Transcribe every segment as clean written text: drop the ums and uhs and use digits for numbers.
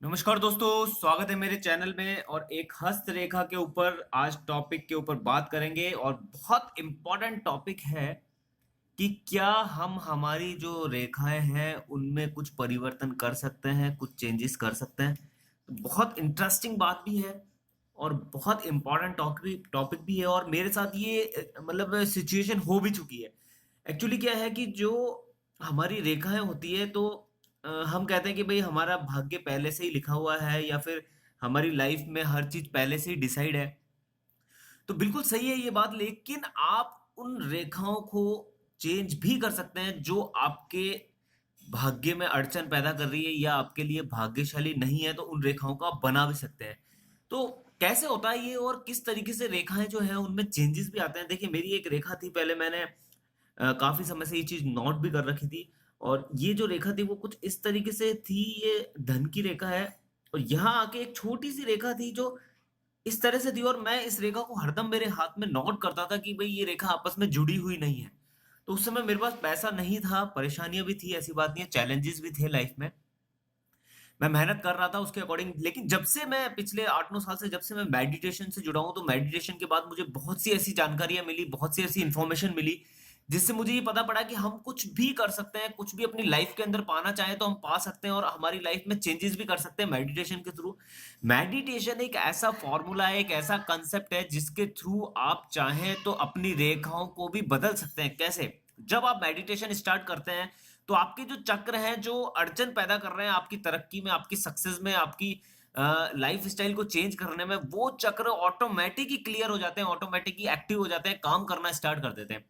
नमस्कार दोस्तों, स्वागत है मेरे चैनल में। और एक हस्तरेखा के ऊपर आज टॉपिक के ऊपर बात करेंगे और बहुत इम्पोर्टेंट टॉपिक है कि क्या हम हमारी जो रेखाएं हैं उनमें कुछ परिवर्तन कर सकते हैं, कुछ चेंजेस कर सकते हैं। तो बहुत इंटरेस्टिंग बात भी है और बहुत इम्पोर्टेंट टॉपिक टॉपिक भी है। और मेरे साथ ये मतलब सिचुएशन हो भी चुकी है। एक्चुअली क्या है कि जो हमारी रेखाएं होती है तो हम कहते हैं कि भाई हमारा भाग्य पहले से ही लिखा हुआ है या फिर हमारी लाइफ में हर चीज पहले से ही डिसाइड है। तो बिल्कुल सही है ये बात, लेकिन आप उन रेखाओं को चेंज भी कर सकते हैं जो आपके भाग्य में अड़चन पैदा कर रही है या आपके लिए भाग्यशाली नहीं है, तो उन रेखाओं को आप बना भी सकते हैं। तो कैसे होता है ये और किस तरीके से रेखाएं जो है उनमें चेंजेस भी आते हैं। देखिए, मेरी एक रेखा थी, पहले मैंने काफी समय से ये चीज नोट भी कर रखी थी। और ये जो रेखा थी वो कुछ इस तरीके से थी। ये धन की रेखा है और यहाँ आके एक छोटी सी रेखा थी जो इस तरह से थी, और मैं इस रेखा को हरदम मेरे हाथ में नोट करता था कि भाई ये रेखा आपस में जुड़ी हुई नहीं है। तो उस समय मेरे पास पैसा नहीं था, परेशानियां भी थी, ऐसी बात नहीं है, चैलेंजेस भी थे लाइफ में। मैं मेहनत कर रहा था उसके अकॉर्डिंग। लेकिन जब से मैं पिछले 8-9 साल से जब से मैं मेडिटेशन से जुड़ा हूं, तो मेडिटेशन के बाद मुझे बहुत सी ऐसी जानकारियां मिली, बहुत सी ऐसी इंफॉर्मेशन मिली, जिससे मुझे ये पता पड़ा कि हम कुछ भी कर सकते हैं, कुछ भी अपनी लाइफ के अंदर पाना चाहें तो हम पा सकते हैं और हमारी लाइफ में चेंजेस भी कर सकते हैं मेडिटेशन के थ्रू। मेडिटेशन एक ऐसा फॉर्मूला है, एक ऐसा कंसेप्ट है जिसके थ्रू आप चाहें तो अपनी रेखाओं को भी बदल सकते हैं। कैसे? जब आप मेडिटेशन स्टार्ट करते हैं तो आपके जो चक्र हैं जो अड़चन पैदा कर रहे हैं आपकी तरक्की में, आपकी सक्सेस में, आपकी लाइफ स्टाइल को चेंज करने में, वो चक्र ऑटोमेटिक ही क्लियर हो जाते हैं, ऑटोमेटिक ही एक्टिव हो जाते हैं, काम करना स्टार्ट कर देते हैं।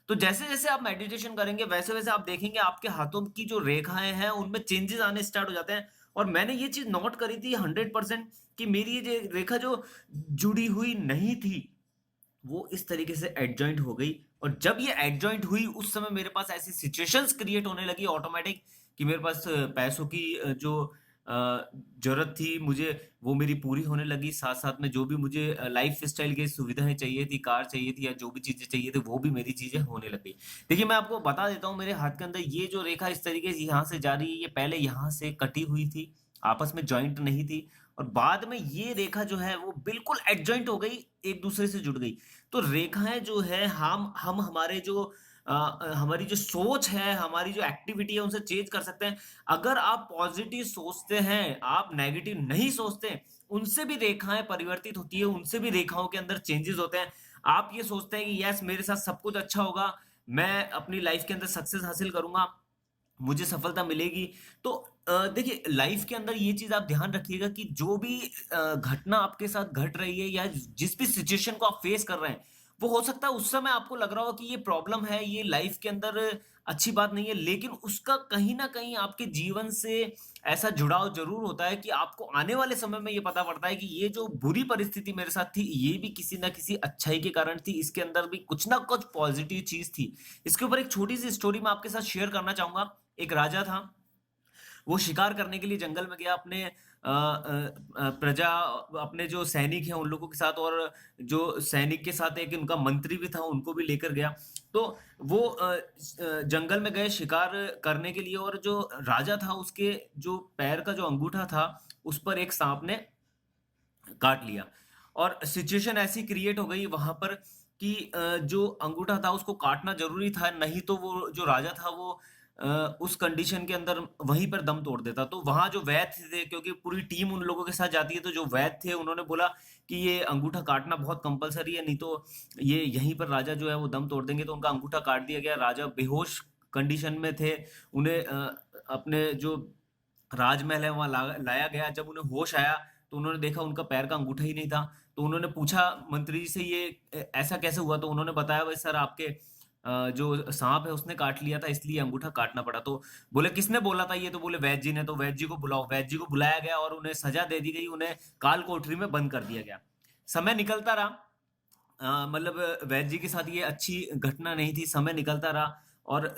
तो जैसे जैसे आप मेडिटेशन करेंगे वैसे वैसे आप देखेंगे आपके हाथों की जो रेखाएं हैं उनमें चेंजेस आने स्टार्ट हो जाते हैं। और मैंने ये चीज नोट करी थी 100% कि मेरी ये रेखा जो जुड़ी हुई नहीं थी वो इस तरीके से एडजॉइंट हो गई। और जब ये एडजॉइंट हुई उस समय मेरे पास ऐसी सिचुएशंस क्रिएट होने लगी ऑटोमेटिक कि मेरे पास पैसों की जो जरूरत थी मुझे, वो मेरी पूरी होने लगी। साथ साथ में जो भी मुझे लाइफ स्टाइल की सुविधाएं चाहिए थी, कार चाहिए थी या जो भी चीजें चाहिए थी, वो भी मेरी चीजें होने लगी। देखिए, मैं आपको बता देता हूँ, मेरे हाथ के अंदर ये जो रेखा इस तरीके से यहाँ से जा रही है, ये पहले यहाँ से कटी हुई थी, आपस में जॉइंट नहीं थी। और बाद में ये रेखा जो है वो बिल्कुल एडजॉइंट हो गई, एक दूसरे से जुड़ गई। तो रेखाएं जो है हम हमारे जो हमारी जो सोच है, हमारी जो एक्टिविटी है, उनसे चेंज कर सकते हैं। अगर आप पॉजिटिव सोचते हैं, आप नेगेटिव नहीं सोचते, उनसे भी रेखाएं परिवर्तित होती है, उनसे भी रेखाओं के अंदर चेंजेस होते हैं। आप ये सोचते हैं कि यस, मेरे साथ सब कुछ अच्छा होगा, मैं अपनी लाइफ के अंदर सक्सेस हासिल करूंगा, मुझे सफलता मिलेगी। तो देखिए, लाइफ के अंदर ये चीज आप ध्यान रखिएगा कि जो भी घटना आपके साथ घट रही है या जिस भी सिचुएशन को आप फेस कर रहे हैं, वो हो सकता है उस समय आपको लग रहा हो कि ये प्रॉब्लम है, ये लाइफ के अंदर अच्छी बात नहीं है, लेकिन उसका कहीं ना कहीं आपके जीवन से ऐसा जुड़ाव जरूर होता है कि आपको आने वाले समय में ये पता पड़ता है कि ये जो बुरी परिस्थिति मेरे साथ थी ये भी किसी ना किसी अच्छाई के कारण थी, इसके अंदर भी कुछ ना कुछ पॉजिटिव चीज थी। इसके ऊपर एक छोटी सी स्टोरी मैं आपके साथ शेयर करना चाहूंगा। एक राजा था, वो शिकार करने के लिए जंगल में गया अपने प्रजा, अपने जो सैनिक हैं उन लोगों के साथ, और जो सैनिक के साथ एक उनका मंत्री भी था उनको भी लेकर गया। तो वो जंगल में गए शिकार करने के लिए, और जो राजा था उसके जो पैर का जो अंगूठा था उस पर एक सांप ने काट लिया। और सिचुएशन ऐसी क्रिएट हो गई वहां पर कि जो अंगूठा था उसको काटना जरूरी था, नहीं तो वो जो राजा था वो उस कंडीशन के अंदर वहीं पर दम तोड़ देता। तो वहां जो वैद्य थे, क्योंकि पूरी टीम उन लोगों के साथ जाती है, तो जो वैद्य थे उन्होंने बोला कि ये अंगूठा काटना बहुत कंपलसरी है, नहीं तो ये यहीं पर राजा जो है वो दम तोड़ देंगे। तो उनका अंगूठा काट दिया गया। राजा बेहोश कंडीशन में थे, उन्हें अपने जो राजमहल है वहां लाया गया। जब उन्हें होश आया तो उन्होंने देखा उनका पैर का अंगूठा ही नहीं था। तो उन्होंने पूछा मंत्री जी से, ये ऐसा कैसे हुआ? तो उन्होंने बताया, भाई सर, आपके जो सांप है उसने काट लिया था, इसलिए अंगूठा काटना पड़ा। तो बोले, किसने बोला था ये? तो बोले, वैद्य जी ने। तो वैद्य जी को बुलाओ। वैद्य जी को बुलाया गया और उन्हें सजा दे दी गई, उन्हें काल कोठरी में बंद कर दिया गया। समय निकलता रहा, मतलब वैद्य जी के साथ ये अच्छी घटना नहीं थी। समय निकलता रहा और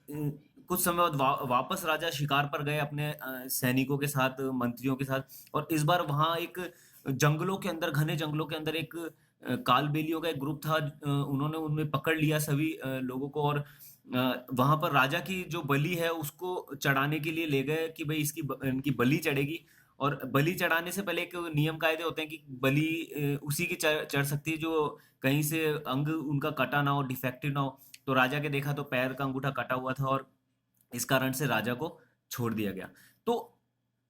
कुछ समय बाद वापस राजा शिकार पर गए अपने सैनिकों के साथ, मंत्रियों के साथ। और इस बार वहां एक जंगलों के अंदर, घने जंगलों के अंदर एक कालबेलियों का एक ग्रुप था। उन्होंने उनमें पकड़ लिया सभी लोगों को, और वहां पर राजा की जो बलि है उसको चढ़ाने के लिए ले गए कि भाई इनकी बलि चढ़ेगी। और बलि चढ़ाने से पहले एक नियम कायदे होते हैं कि बलि उसी की चढ़ सकती है जो कहीं से अंग उनका कटा ना हो, डिफेक्टिव ना हो। तो राजा के देखा तो पैर का अंगूठा कटा हुआ था और इस कारण से राजा को छोड़ दिया गया। तो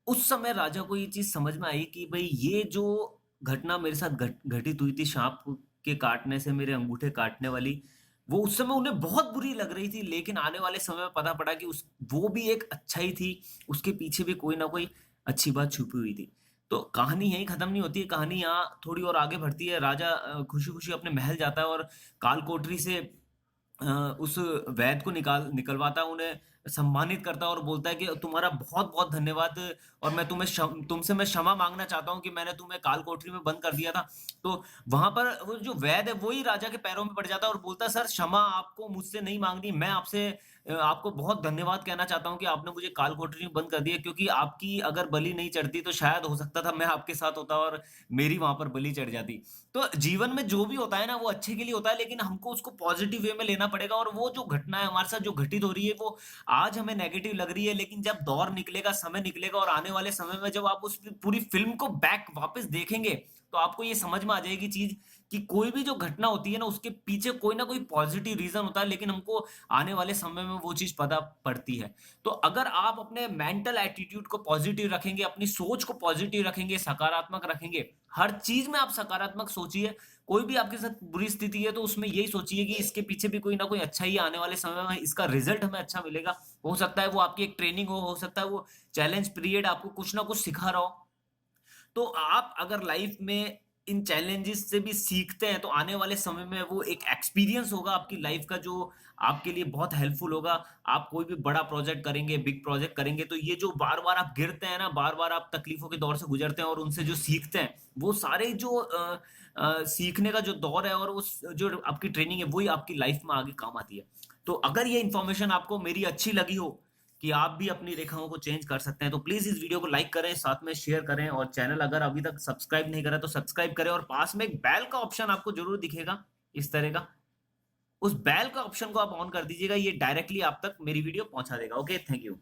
उस समय राजा को ये चीज समझ में आई कि भाई ये जो घटना मेरे साथ घटित हुई थी, सांप के काटने से मेरे अंगूठे काटने वाली, वो उस समय उन्हें बहुत बुरी लग रही थी, लेकिन आने वाले समय में पता पड़ा कि उस वो भी एक अच्छाई थी, उसके पीछे भी कोई ना कोई अच्छी बात छुपी हुई थी। तो कहानी यहीं खत्म नहीं होती है, कहानी यहाँ थोड़ी और आगे बढ़ती है। राजा खुशी खुशी अपने महल जाता है और कालकोठरी से उस वैद को निकलवाता है, उन्हें सम्मानित करता है और बोलता है कि तुम्हारा बहुत बहुत धन्यवाद, और मैं तुमसे मैं क्षमा मांगना चाहता हूँ कि मैंने तुम्हें काल कोठरी में बंद कर दिया था। तो वहां पर वो जो वैद है वही राजा के पैरों में पड़ जाता है और बोलता है, सर क्षमा आपको मुझसे नहीं मांगनी, मैं आपसे आपको बहुत धन्यवाद कहना चाहता हूँ कि आपने मुझे काल कोठरी में बंद कर दिया, क्योंकि आपकी अगर बलि नहीं चढ़ती तो शायद हो सकता था मैं आपके साथ होता और मेरी वहां पर बलि चढ़ जाती। तो जीवन में जो भी होता है ना वो अच्छे के लिए होता है, लेकिन हमको उसको पॉजिटिव वे में लेना पड़ेगा। और वो जो घटना है हमारे साथ जो घटित हो रही है वो आज हमें नेगेटिव लग रही है, लेकिन जब दौर निकलेगा, समय निकलेगा और आने वाले समय में जब आप उस पूरी फिल्म को बैक वापस देखेंगे तो आपको ये समझ में आ जाएगी चीज कि कोई भी जो घटना होती है ना उसके पीछे कोई ना कोई पॉजिटिव रीजन होता है, लेकिन हमको आने वाले समय में वो चीज पता पड़ती है। तो अगर आप अपने मेंटल एटीट्यूड को पॉजिटिव रखेंगे, अपनी सोच को पॉजिटिव रखेंगे, सकारात्मक रखेंगे, हर चीज में आप सकारात्मक सोचिए। कोई भी आपके साथ बुरी स्थिति है तो उसमें यही सोचिए कि इसके पीछे भी कोई ना कोई अच्छा ही आने वाले समय में इसका रिजल्ट हमें अच्छा मिलेगा। हो सकता है वो आपकी एक ट्रेनिंग हो सकता है वो चैलेंज पीरियड आपको कुछ ना कुछ सिखा रहा हो। तो आप अगर लाइफ में इन चैलेंजेस से भी सीखते हैं तो आने वाले समय में वो एक एक्सपीरियंस होगा आपकी लाइफ का जो आपके लिए बहुत हेल्पफुल होगा। आप कोई भी बड़ा प्रोजेक्ट करेंगे, बिग प्रोजेक्ट करेंगे, तो ये जो बार बार आप गिरते हैं ना, बार बार आप तकलीफों के दौर से गुजरते हैं और उनसे जो सीखते हैं वो सारे जो सीखने का जो दौर है और उस जो आपकी ट्रेनिंग है वही आपकी लाइफ में आगे काम आती है। तो अगर ये इन्फॉर्मेशन आपको मेरी अच्छी लगी हो कि आप भी अपनी रेखाओं को चेंज कर सकते हैं तो प्लीज इस वीडियो को लाइक करें, साथ में शेयर करें, और चैनल अगर अभी तक सब्सक्राइब नहीं करा तो सब्सक्राइब करें, और पास में एक बेल का ऑप्शन आपको जरूर दिखेगा इस तरह का, उस बेल का ऑप्शन को आप ऑन कर दीजिएगा, ये डायरेक्टली आप तक मेरी वीडियो पहुंचा देगा। Okay, thank you.